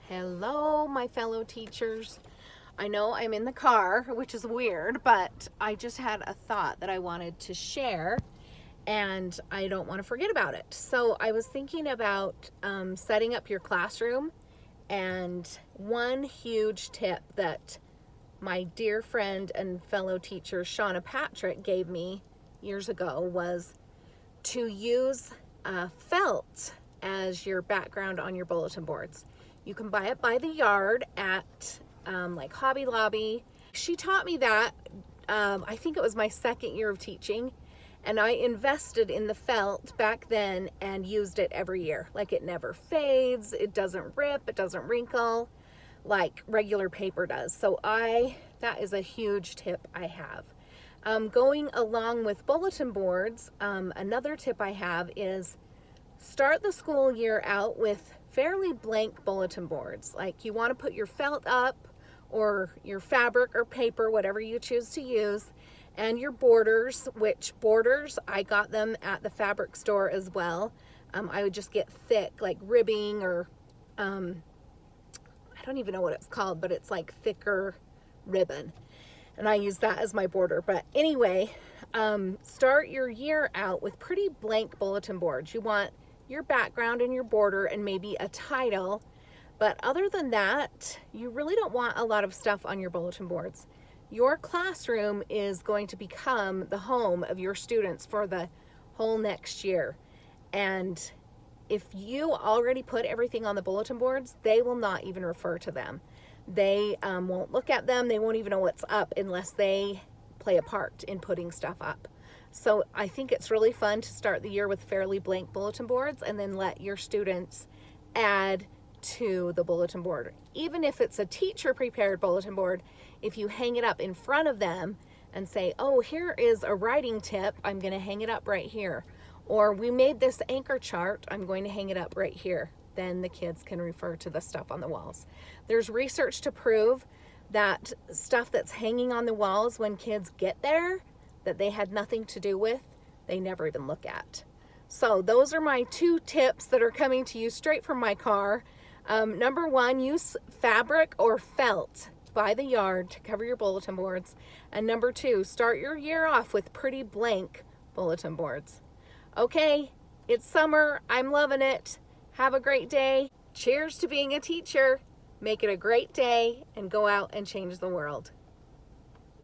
Hello, my fellow teachers. I know I'm in the car, which is weird, but I just had a thought that I wanted to share and I don't want to forget about it. So I was thinking about setting up your classroom, and one huge tip that my dear friend and fellow teacher Shauna Patrick gave me years ago was to use felt as your background on your bulletin boards. You can buy it by the yard at like Hobby Lobby. She taught me that, I think it was my second year of teaching, and I invested in the felt back then and used it every year. Like, it never fades, it doesn't rip, it doesn't wrinkle like regular paper does. So that is a huge tip I have. Going along with bulletin boards, another tip I have is start the school year out with fairly blank bulletin boards. Like, you want to put your felt up or your fabric or paper, whatever you choose to use, and your borders, which borders, I got them at the fabric store as well. I would just get thick, like ribbing, or I don't even know what it's called, but it's like thicker ribbon. And I use that as my border. But anyway, start your year out with pretty blank bulletin boards. You want your background and your border and maybe a title. But other than that, you really don't want a lot of stuff on your bulletin boards. Your classroom is going to become the home of your students for the whole next year. And if you already put everything on the bulletin boards, they will not even refer to them. They won't look at them. They won't even know what's up unless they play a part in putting stuff up. So I think it's really fun to start the year with fairly blank bulletin boards and then let your students add to the bulletin board. Even if it's a teacher prepared bulletin board, if you hang it up in front of them and say, oh, here is a writing tip, I'm going to hang it up right here. Or we made this anchor chart, I'm going to hang it up right here. Then the kids can refer to the stuff on the walls. There's research to prove that stuff that's hanging on the walls, when kids get there, that they had nothing to do with, they never even look at. So those are my two tips that are coming to you straight from my car. Number one, use fabric or felt by the yard to cover your bulletin boards. And number two, start your year off with pretty blank bulletin boards. Okay, it's summer, I'm loving it. Have a great day. Cheers to being a teacher. Make it a great day and go out and change the world.